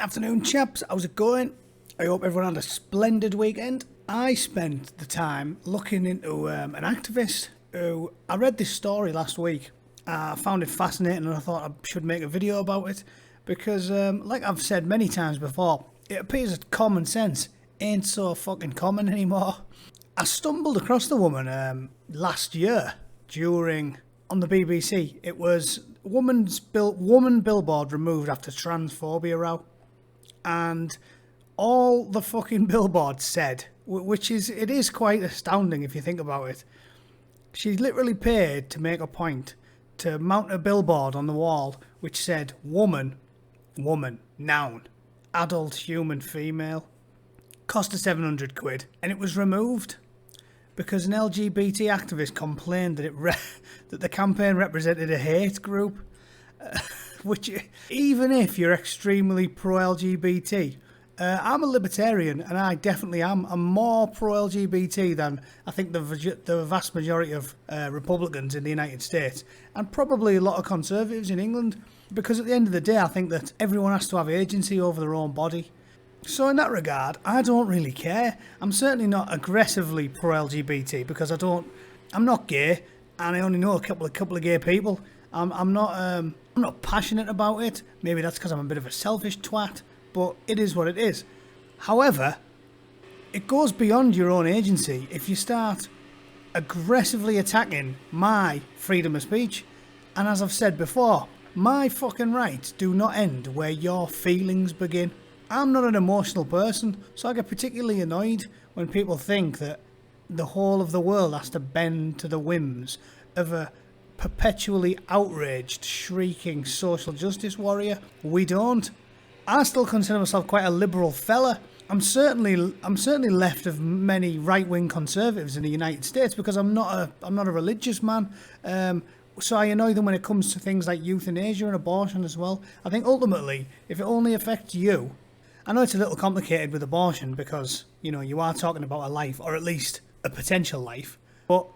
Afternoon, chaps. How's it going? I hope everyone had a splendid weekend. I spent the time looking into an activist who... I read this story last week. I found it fascinating and I thought I should make a video about it because, like I've said many times before, it appears that common sense ain't so fucking common anymore. I stumbled across the woman last year on the BBC. It was woman billboard removed after transphobia row. And all the fucking billboard said, which is quite astounding if you think about it. She literally paid to make a point to mount a billboard on the wall which said woman, noun, adult human female. Cost her 700 quid and it was removed because an LGBT activist complained that that the campaign represented a hate group. Which, even if you're extremely pro-LGBT, I'm a libertarian and I definitely am. I'm more pro-LGBT than I think the vast majority of Republicans in the United States and probably a lot of Conservatives in England, because at the end of the day I think that everyone has to have agency over their own body. So in that regard, I don't really care. I'm certainly not aggressively pro-LGBT because I'm not gay and I only know a couple of gay people. I'm not passionate about it. Maybe that's because I'm a bit of a selfish twat, but it is what it is. However, it goes beyond your own agency if you start aggressively attacking my freedom of speech. And as I've said before, my fucking rights do not end where your feelings begin. I'm not an emotional person, so I get particularly annoyed when people think that the whole of the world has to bend to the whims of a perpetually outraged, shrieking social justice warrior. We don't. I still consider myself quite a liberal fella. I'm certainly left of many right-wing conservatives in the United States because I'm not a religious man. So I annoy them when it comes to things like euthanasia and abortion as well. I think ultimately, if it only affects you, I know it's a little complicated with abortion because, you are talking about a life, or at least a potential life, but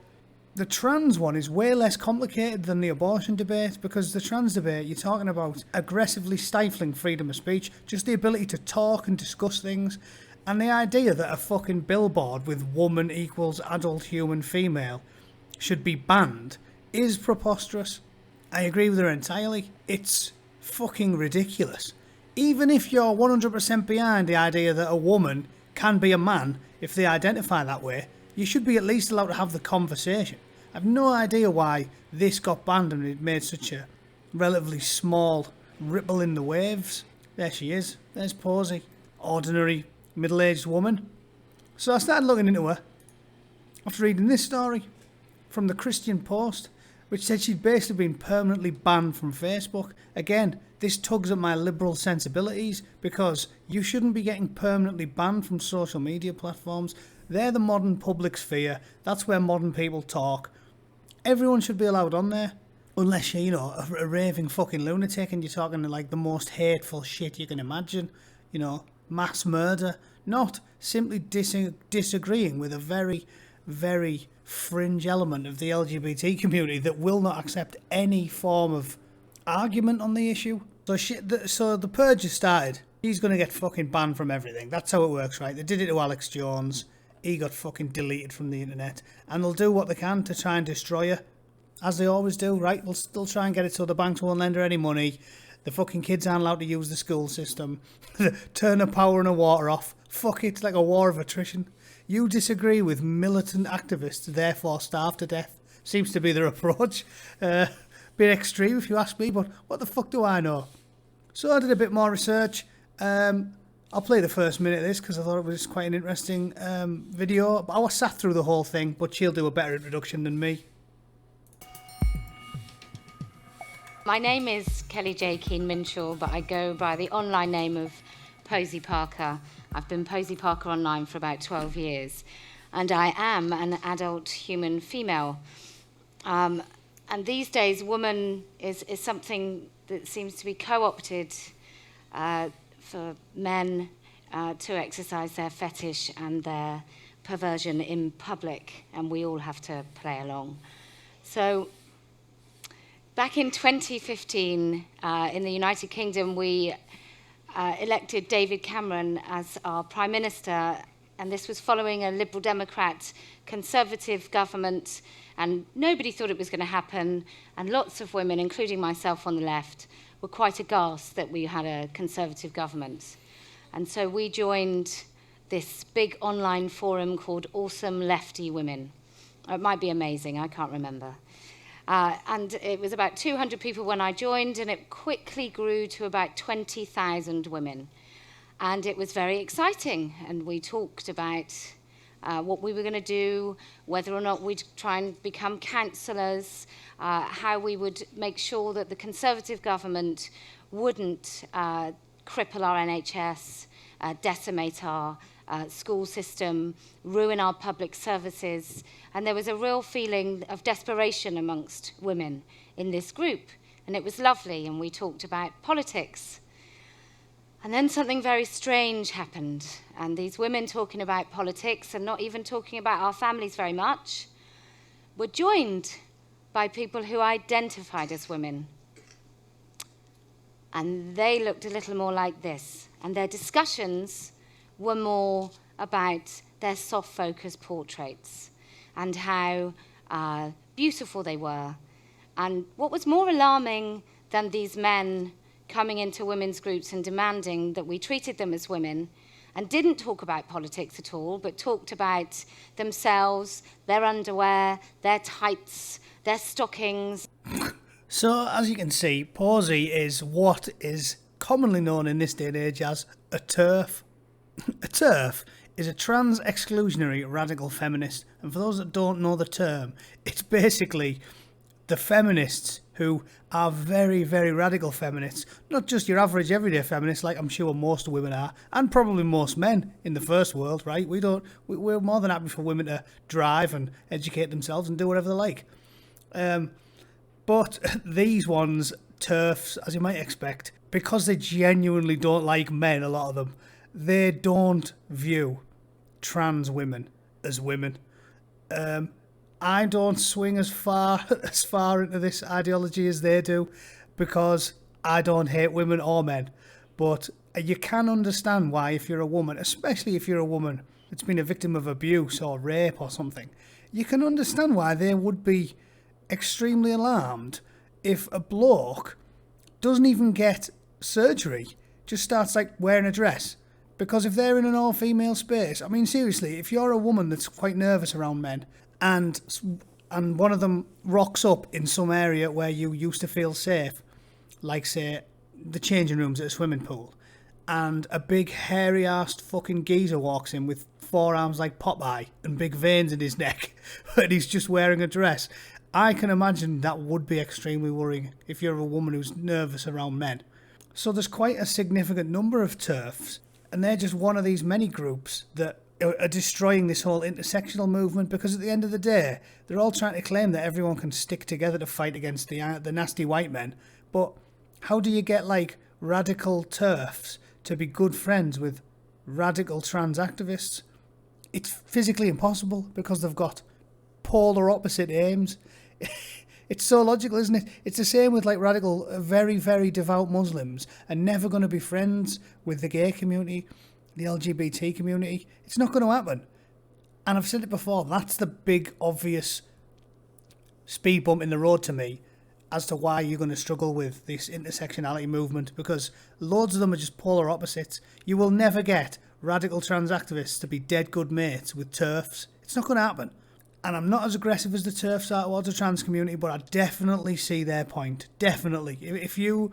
the trans one is way less complicated than the abortion debate, because the trans debate, you're talking about aggressively stifling freedom of speech, just the ability to talk and discuss things, and the idea that a fucking billboard with woman equals adult human female should be banned is preposterous. I agree with her entirely. It's fucking ridiculous. Even if you're 100% behind the idea that a woman can be a man if they identify that way, you should be at least allowed to have the conversation. I've no idea why this got banned and it made such a relatively small ripple in the waves. There she is. There's Posie. Ordinary middle-aged woman. So I started looking into her after reading this story from the Christian Post, which said she'd basically been permanently banned from Facebook. Again, this tugs at my liberal sensibilities because you shouldn't be getting permanently banned from social media platforms. They're the modern public sphere. That's where modern people talk. Everyone should be allowed on there. Unless you're, a raving fucking lunatic and you're talking like the most hateful shit you can imagine. Mass murder. Not simply disagreeing with a very, very fringe element of the LGBT community that will not accept any form of argument on the issue. So the purge has started. He's going to get fucking banned from everything. That's how it works, right? They did it to Alex Jones. He got fucking deleted from the internet. And they'll do what they can to try and destroy her. As they always do, right? They'll still try and get it so the banks won't lend her any money. The fucking kids aren't allowed to use the school system. Turn her power and her water off. Fuck it, it's like a war of attrition. You disagree with militant activists, therefore starve to death. Seems to be their approach. Bit extreme if you ask me, but what the fuck do I know? So I did a bit more research. I'll play the first minute of this because I thought it was quite an interesting video. I was sat through the whole thing, but she'll do a better introduction than me. My name is Kelly J. Keane-Minshaw, but I go by the online name of Posie Parker. I've been Posie Parker online for about 12 years, and I am an adult human female. And these days, woman is something that seems to be co-opted for men to exercise their fetish and their perversion in public, and we all have to play along. So back in 2015, in the United Kingdom, we elected David Cameron as our Prime Minister, and this was following a Liberal Democrat Conservative government, and nobody thought it was going to happen, and lots of women, including myself on the left, were quite aghast that we had a Conservative government. And so we joined this big online forum called Awesome Lefty Women. It might be amazing, I can't remember. And it was about 200 people when I joined, and it quickly grew to about 20,000 women. And it was very exciting, and we talked about what we were going to do, whether or not we'd try and become councillors, how we would make sure that the Conservative government wouldn't cripple our NHS, decimate our school system, ruin our public services. And there was a real feeling of desperation amongst women in this group. And it was lovely, and we talked about politics. And then something very strange happened. And these women talking about politics and not even talking about our families very much were joined by people who identified as women. And they looked a little more like this. And their discussions were more about their soft focus portraits and how beautiful they were. And what was more alarming than these men coming into women's groups and demanding that we treated them as women and didn't talk about politics at all, but talked about themselves, their underwear, their tights, their stockings. So, as you can see, Posie is what is commonly known in this day and age as a TERF. A TERF is a trans-exclusionary radical feminist, and for those that don't know the term, it's basically the feminists who are very, very radical feminists, not just your average everyday feminists like I'm sure most women are, and probably most men in the first world, right? We're more than happy for women to drive and educate themselves and do whatever they like. But these ones, TERFs, as you might expect, because they genuinely don't like men, a lot of them, they don't view trans women as women. I don't swing as far into this ideology as they do, because I don't hate women or men. But you can understand why, if you're a woman, especially if you're a woman that's been a victim of abuse or rape or something, you can understand why they would be extremely alarmed if a bloke doesn't even get surgery, just starts like wearing a dress. Because if they're in an all-female space, I mean, seriously, if you're a woman that's quite nervous around men, and one of them rocks up in some area where you used to feel safe, like, say, the changing rooms at a swimming pool, and a big hairy-arsed fucking geezer walks in with forearms like Popeye and big veins in his neck, and he's just wearing a dress, I can imagine that would be extremely worrying if you're a woman who's nervous around men. So there's quite a significant number of TERFs, and they're just one of these many groups that are destroying this whole intersectional movement, because at the end of the day, they're all trying to claim that everyone can stick together to fight against the nasty white men. But how do you get, like, radical TERFs to be good friends with radical trans activists? It's physically impossible, because they've got polar opposite aims. It's so logical, isn't it? It's the same with, like, radical, very, very devout Muslims are never going to be friends with the gay community, the LGBT community. It's not going to happen. And I've said it before, that's the big, obvious speed bump in the road to me as to why you're going to struggle with this intersectionality movement, because loads of them are just polar opposites. You will never get radical trans activists to be dead good mates with TERFs. It's not going to happen. And I'm not as aggressive as the TERFs are towards the trans community, but I definitely see their point. Definitely. If you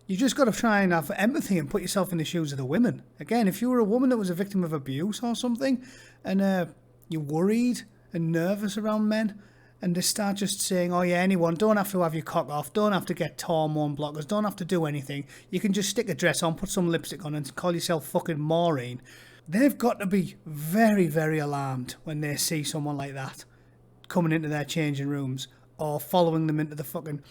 just got to try and have empathy and put yourself in the shoes of the women. Again, if you were a woman that was a victim of abuse or something, and you're worried and nervous around men, and they start just saying, oh yeah, anyone, don't have to have your cock off, don't have to get hormone blockers, don't have to do anything, you can just stick a dress on, put some lipstick on and call yourself fucking Maureen. They've got to be very, very alarmed when they see someone like that coming into their changing rooms or following them into the fucking...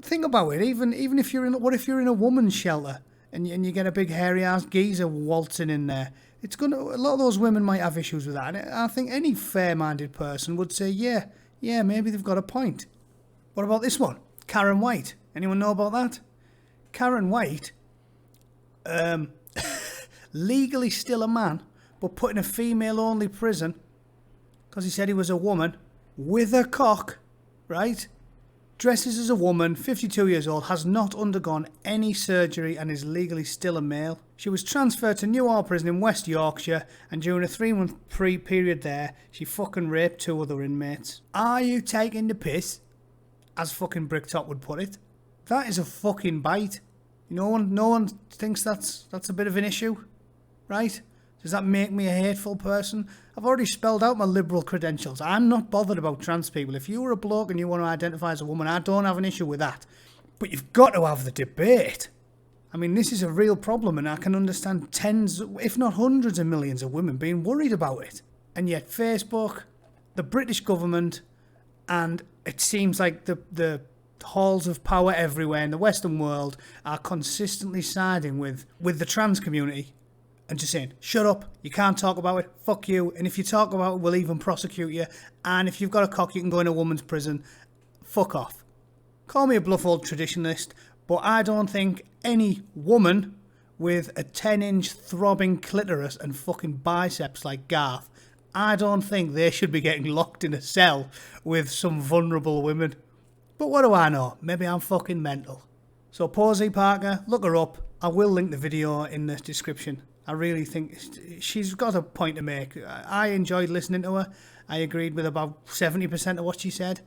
Think about it, even if you're in... What if you're in a woman's shelter and you get a big hairy-ass geezer waltzing in there? It's going to... A lot of those women might have issues with that. And I think any fair-minded person would say, yeah, maybe they've got a point. What about this one? Karen White. Anyone know about that? Karen White legally still a man, but put in a female-only prison because he said he was a woman with a cock, right? Dresses as a woman, 52 years old, has not undergone any surgery and is legally still a male. She was transferred to Newhall Prison in West Yorkshire, and during a 3-month period there, she fucking raped 2 other inmates. Are you taking the piss? As fucking Bricktop would put it. That is a fucking bite. No one thinks that's a bit of an issue, right? Does that make me a hateful person? I've already spelled out my liberal credentials. I'm not bothered about trans people. If you were a bloke and you want to identify as a woman, I don't have an issue with that. But you've got to have the debate. I mean, this is a real problem, and I can understand tens, if not hundreds of millions of women being worried about it. And yet Facebook, the British government, and it seems like the halls of power everywhere in the Western world are consistently siding with the trans community and just saying, shut up, you can't talk about it, fuck you, and if you talk about it, we'll even prosecute you, and if you've got a cock, you can go in a woman's prison. Fuck off. Call me a bluff old traditionalist, but I don't think any woman with a 10-inch throbbing clitoris and fucking biceps like Garth, I don't think they should be getting locked in a cell with some vulnerable women. But what do I know? Maybe I'm fucking mental. So Posie Parker, look her up. I will link the video in the description. I really think she's got a point to make. I enjoyed listening to her. I agreed with about 70% of what she said.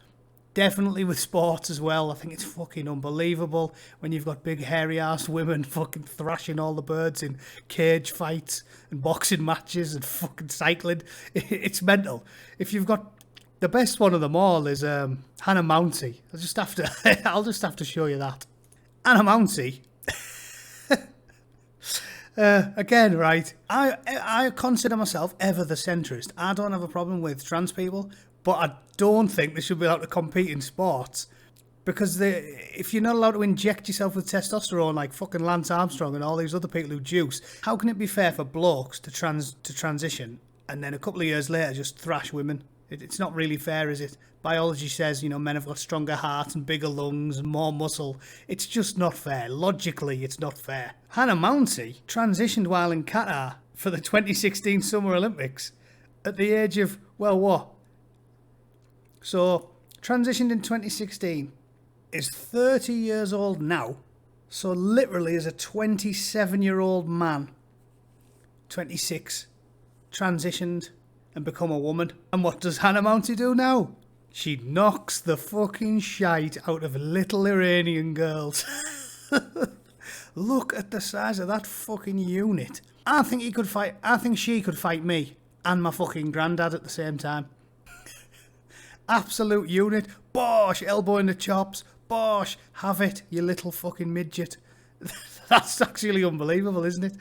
Definitely with sports as well. I think it's fucking unbelievable when you've got big hairy-ass women fucking thrashing all the birds in cage fights and boxing matches and fucking cycling. It's mental. If you've got... The best one of them all is Hannah Mounty. I'll just have to show you that. Hannah Mounty... again, right, I consider myself ever the centrist. I don't have a problem with trans people, but I don't think they should be allowed to compete in sports. Because if you're not allowed to inject yourself with testosterone like fucking Lance Armstrong and all these other people who juice, how can it be fair for blokes to transition and then a couple of years later just thrash women? It's not really fair, is it? Biology says, men have got stronger hearts and bigger lungs and more muscle. It's just not fair. Logically, it's not fair. Hannah Mounty transitioned while in Qatar for the 2016 Summer Olympics at the age of, well, what? So, transitioned in 2016, is 30 years old now. So, literally, as a 27-year-old man, 26, transitioned and become a woman. And what does Hannah Mounty do now? She knocks the fucking shite out of little Iranian girls. Look at the size of that fucking unit. I think she could fight me and my fucking granddad at the same time. Absolute unit. Bosh, elbow in the chops. Bosh, have it, you little fucking midget. That's actually unbelievable, isn't it?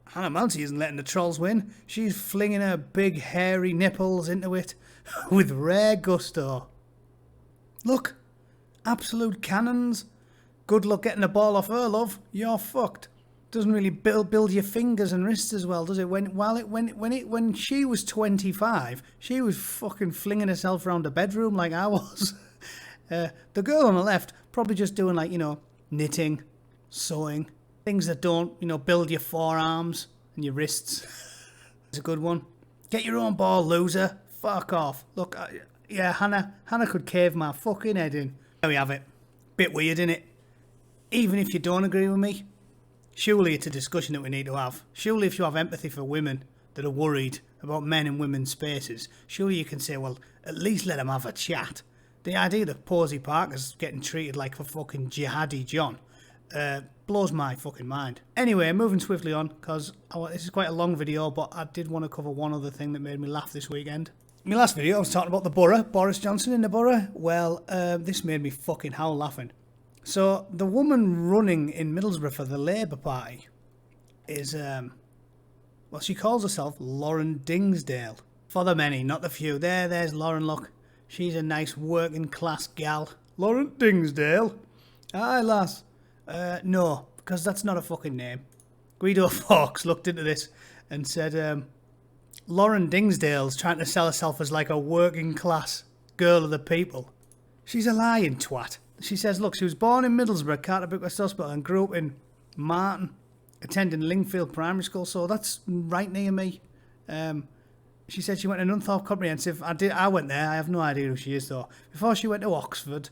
Hannah Mounty isn't letting the trolls win. She's flinging her big hairy nipples into it with rare gusto. Look, absolute cannons. Good luck getting the ball off her, love. You're fucked. Doesn't really build your fingers and wrists as well, does it? When she was 25, she was fucking flinging herself around the bedroom like I was. The girl on the left probably just doing knitting, sewing. Things that don't, build your forearms and your wrists. It's a good one. Get your own ball, loser. Fuck off. Look, yeah, Hannah could cave my fucking head in. There we have it. Bit weird, innit? Even if you don't agree with me, surely it's a discussion that we need to have. Surely if you have empathy for women that are worried about men in women's spaces, surely you can say, well, at least let them have a chat. The idea that Posie Parker's getting treated like a fucking jihadi John blows my fucking mind. Anyway, moving swiftly on, because this is quite a long video, but I did want to cover one other thing that made me laugh this weekend. In my last video, I was talking about the borough, Boris Johnson in the borough. Well, this made me fucking howl laughing. So, the woman running in Middlesbrough for the Labour Party is, well, she calls herself Lauren Dingsdale. For the many, not the few. There's Lauren, look. She's a nice working class gal. Lauren Dingsdale? Aye, lass. No, because that's not a fucking name. Guido Fawkes looked into this and said, Lauren Dingsdale's trying to sell herself as like a working class girl of the people. She's a lying twat. She says, look, she was born in Middlesbrough, Carterbuck West Hospital, and grew up in Martin, attending Lingfield Primary School, so that's right near me. She said she went to Nunthorpe Comprehensive. I went there. I have no idea who she is, though. Before she went to Oxford.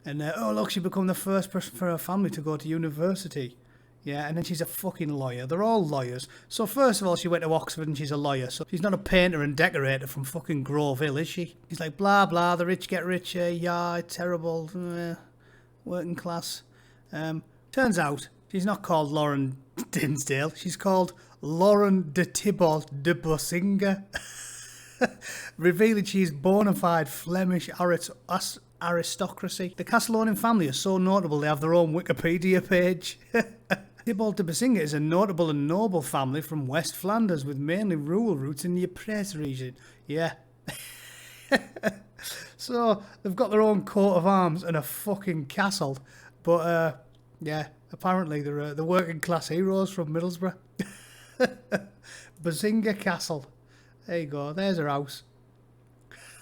And, oh, look, she became the first person for her family to go to university. Yeah, and then she's a fucking lawyer. They're all lawyers. So, first of all, she went to Oxford and she's a lawyer. So, she's not a painter and decorator from fucking Grove Hill, is she? She's like, blah, blah, the rich get richer. Yeah, terrible. Working class. Turns out, she's not called Lauren Dinsdale. She's called Lauren de Thibault de Bosinga, revealing she's bona fide Flemish aristocracy. The Castellonian family are so notable they have their own Wikipedia page. Thibault de Bosinga is a notable and noble family from West Flanders with mainly rural roots in the Ypres region. Yeah. So, they've got their own coat of arms and a fucking castle. But, yeah, apparently they're the working class heroes from Middlesbrough. Bosinga Castle. There you go, there's her house.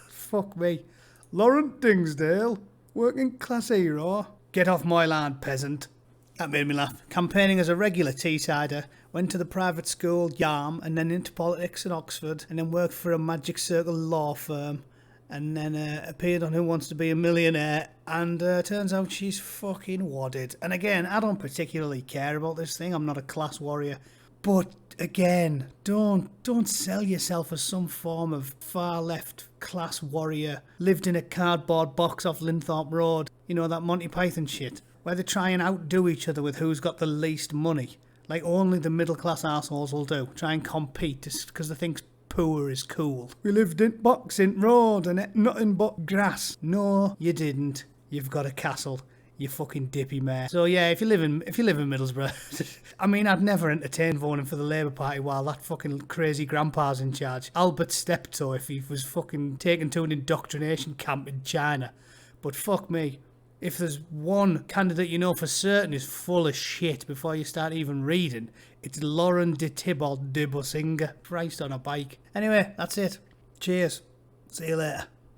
Fuck me. Lauren Dinsdale, working class hero. Get off my land, peasant. That made me laugh. Campaigning as a regular Teessider, went to the private school, Yarm, and then into politics at Oxford, and then worked for a Magic Circle law firm, and then appeared on Who Wants to Be a Millionaire, and turns out she's fucking wadded. And again, I don't particularly care about this thing. I'm not a class warrior. But again, don't sell yourself as some form of far left class warrior. Lived in a cardboard box off Linthorpe Road. You know, that Monty Python shit. Where they try and outdo each other with who's got the least money. Like only the middle class arseholes will do. Try and compete just because they think poor is cool. We lived in Boxing Road and ate nothing but grass. No, you didn't. You've got a castle. You fucking dippy mare. So yeah, if you live in Middlesbrough, I mean, I'd never entertain voting for the Labour Party while that fucking crazy grandpa's in charge. Albert Steptoe if he was fucking taken to an indoctrination camp in China. But fuck me, if there's one candidate you know for certain is full of shit before you start even reading, it's Lauren de Thibault de Bosinga, priced on a bike. Anyway, that's it. Cheers. See you later.